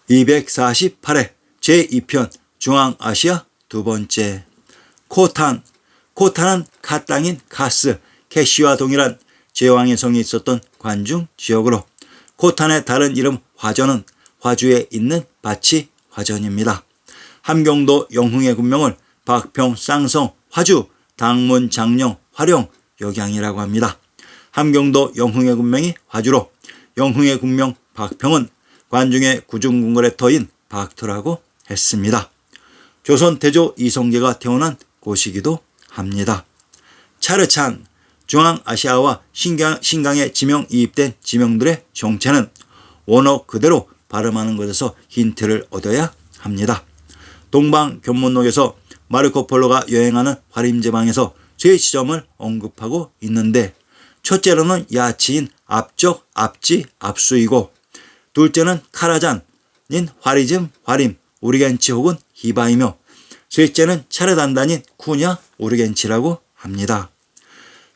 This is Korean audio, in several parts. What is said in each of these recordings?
248회 제2편 중앙아시아 두 번째. 코탄. 코탄은 카 땅인 카스, 캐시와 동일한 제왕의 성이 있었던 관중 지역으로 코탄의 다른 이름 화전은 화주에 있는 밭이 화전입니다. 함경도 영흥의 군명을 박평, 쌍성, 화주, 당문, 장령, 화령, 역양이라고 합니다. 함경도 영흥의 군명이 화주로 영흥의 군명 박평은 관중의 구중궁궐의 터인 박터라고 했습니다. 조선 태조 이성계가 태어난 곳이기도 합니다. 차르찬. 중앙아시아와 신강에 지명 이입된 지명들의 정체는 원어 그대로 발음하는 것에서 힌트를 얻어야 합니다. 동방견문록에서 마르코 폴로가 여행하는 화림제방에서 세 지점을 언급하고 있는데, 첫째로는 야치인 앞적, 앞지, 앞수이고, 둘째는 카라잔인 화리즘, 화림, 우르겐치 혹은 히바이며, 셋째는 차르단단인 쿠냐, 우르겐치라고 합니다.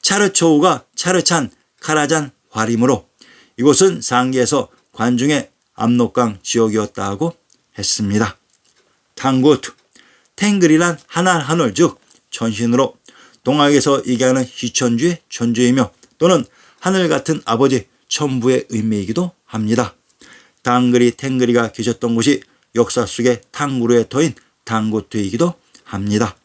차르초우가 차르찬, 카라잔, 화림으로 이곳은 상계에서 관중의 압록강 지역이었다고 했습니다. 탕구트. 탱글이란 하늘 하늘 즉 천신으로 동학에서 얘기하는 희천주의 천주이며 또는 하늘 같은 아버지 천부의 의미이기도 합니다. 탕글이 탱글이가 계셨던 곳이 역사 속의 탕구르의 터인 탕구트이기도 합니다.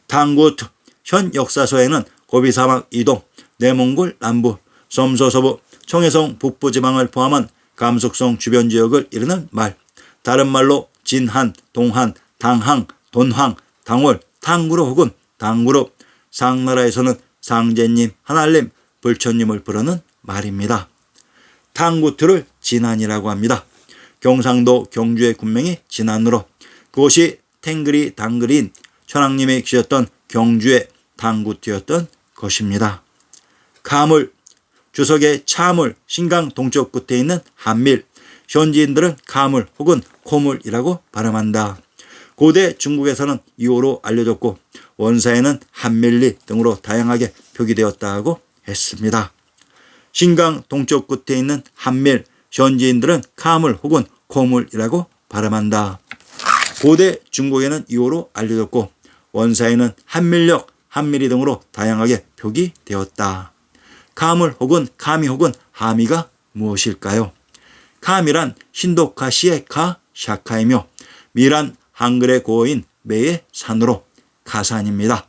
탕구트. 현 역사서에는 고비사막 이동, 내몽골 남부, 섬서 서부, 청해성 북부 지방을 포함한 감속성 주변 지역을 이르는 말, 다른 말로 진한, 동한, 당항, 돈황, 당월, 탕구르 혹은 당구르, 상나라에서는 상제님, 하날님, 불처님을 부르는 말입니다. 탕구트를 진안이라고 합니다. 경상도 경주의 군명이 진안으로 그곳이 탱글이 당글인 천황님이 계셨던 경주의 탕구트였던 것입니다. 가물. 주석의 차물, 신강 동쪽 끝에 있는 한밀, 현지인들은 가물 혹은 코물이라고 발음한다. 고대 중국에서는 이호로 알려졌고 원사에는 한밀리 등으로 다양하게 표기되었다고 했습니다. 신강 동쪽 끝에 있는 한밀, 현지인들은 가물 혹은 코물이라고 발음한다. 고대 중국에는 이호로 알려졌고 원사에는 한밀역, 한밀리 등으로 다양하게 표기되었다. 가물 혹은 가미 혹은 하미가 무엇일까요? 가미란 신도카시의 가, 샤카이며 미란 한글의 고어인 매의 산으로 가산입니다.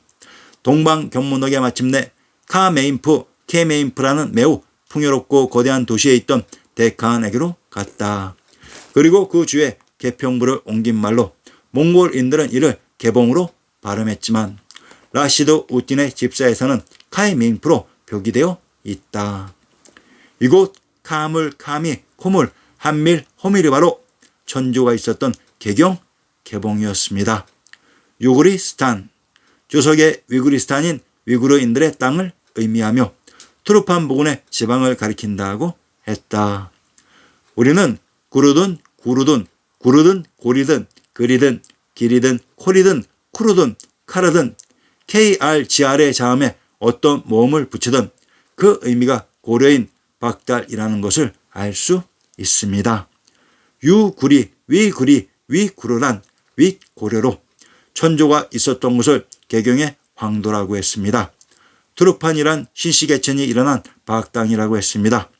동방견문록에 마침내 카메인프, 케메인프라는 매우 풍요롭고 거대한 도시에 있던 데카안에게로 갔다. 그리고 그 주에 개평부를 옮긴 말로 몽골인들은 이를 개봉으로 발음했지만 라시드 우틴의 집사에서는 카이메인프로 표기되어 있다. 이곳 카물, 카미, 코물, 한밀, 호밀이 바로 천주가 있었던 개경 개봉이었습니다. 유구리스탄. 주석의 위구리스탄인 위구르인들의 땅을 의미하며 투르판 부근의 지방을 가리킨다고 했다. 우리는 구르든, 구르든, 구르든, 고리든, 그리든, 길이든, 콜이든, 쿠르든, 카르든, KRGR의 자음에 어떤 모음을 붙이든 그 의미가 고려인 박달이라는 것을 알 수 있습니다. 유구리, 위구리, 위구르란 윗고려로 천조가 있었던 곳을 개경의 황도라고 했습니다. 투르판이란 신시개천이 일어난 박당이라고 했습니다.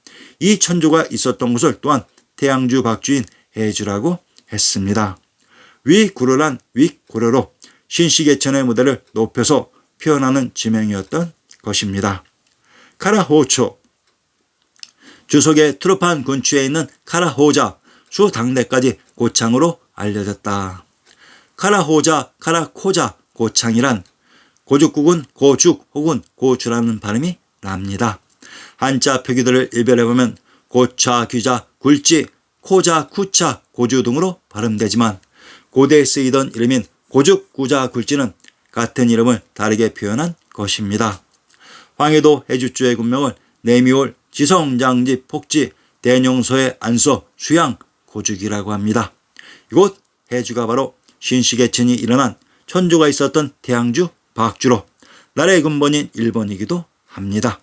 이 천조가 있었던 곳을 또한 태양주 박주인 해주라고 했습니다. 위구르란 윗고려로 신시개천의 무대를 높여서 표현하는 지명이었던 것입니다. 카라호초. 주석의 투르판 근처에 있는 카라호자, 수 당대까지 고창으로 알려졌다. 카라호자, 카라코자, 고창이란 고죽국은 고죽 혹은 고주라는 발음이 납니다. 한자 표기들을 일별해보면 고차, 귀자, 굴지, 코자, 쿠차, 고주 등으로 발음되지만 고대에 쓰이던 이름인 고죽, 구자, 굴지는 같은 이름을 다르게 표현한 것입니다. 황해도 해주주의 군명을 내미올, 지성장지, 폭지, 대룡소의 안소, 수양, 고죽이라고 합니다. 이곳 해주가 바로 신시개천이 일어난 천주가 있었던 태양주 박주로 나라의 근본인 일본이기도 합니다.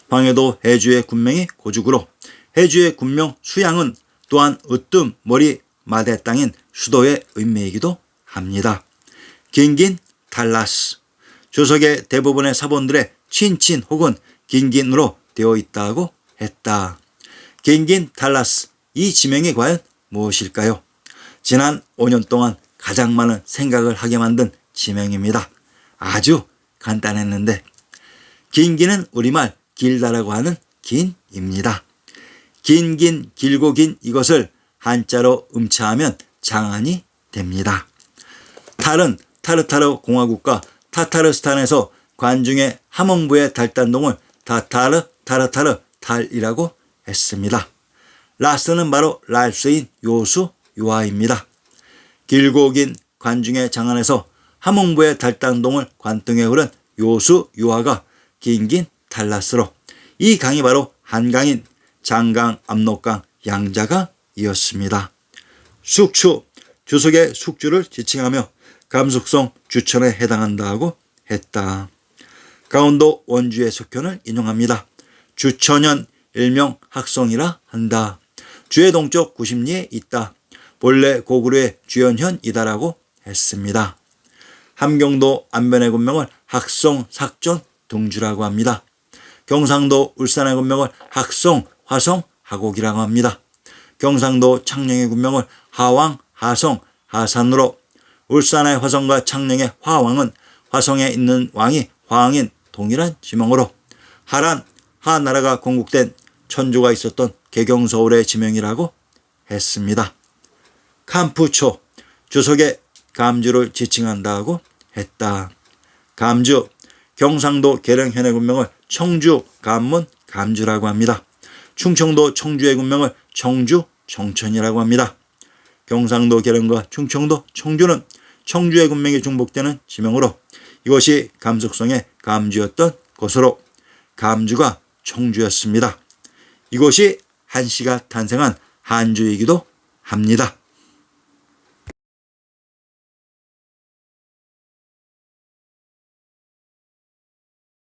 황해도 해주의 군명이 고죽으로 해주의 군명 수양은 또한 으뜸, 머리, 마대 땅인 수도의 의미이기도 합니다. 긴긴 달라스. 주석의 대부분의 사본들의 친친 혹은 긴긴으로 되어 있다고 했다. 긴긴 달라스. 이 지명이 과연 무엇일까요? 지난 5년 동안 가장 많은 생각을 하게 만든 지명입니다. 아주 간단했는데 긴긴은 우리말 길다라고 하는 긴입니다. 긴긴 길고 긴 이것을 한자로 음차하면 장안이 됩니다. 탈은 타르타르 공화국과 타타르스탄에서 관중의 함흥부의 달단동을 타르타르 달이라고 했습니다. 라스는 바로 랄스인 요수 요하입니다. 길고 긴 관중의 장안에서 함흥부의 달단동을 관통해 흐른 요수 요하가 긴긴 달라스로 이 강이 바로 한강인 장강, 압록강, 양자강이었습니다. 숙주, 주석의 숙주를 지칭하며 감숙성 주천에 해당한다고 했다. 강원도 원주의 석현을 인용합니다. 주천은 일명 학성이라 한다. 주의 동쪽 90리에 있다. 본래 고구려의 주연현이다라고 했습니다. 함경도 안변의 군명을 학성, 삭전, 동주라고 합니다. 경상도 울산의 군명을 학성, 화성, 하곡이라고 합니다. 경상도 창녕의 군명을 하왕, 하성, 하산으로 울산의 화성과 창녕의 화왕은 화성에 있는 왕이 화왕인 동일한 지명으로 하란, 하나라가 건국된 천주가 있었던 개경서울의 지명이라고 했습니다. 캄푸초, 주석의 감주를 지칭한다고 했다. 감주, 경상도 계령현의 군명을 청주, 감문, 감주라고 합니다. 충청도 청주의 군명을 청주, 청천이라고 합니다. 경상도 계령과 충청도 청주는 청주의 군명이 중복되는 지명으로 이것이 감숙성의 감주였던 것으로 감주가 청주였습니다. 이것이 한씨가 탄생한 한주이기도 합니다.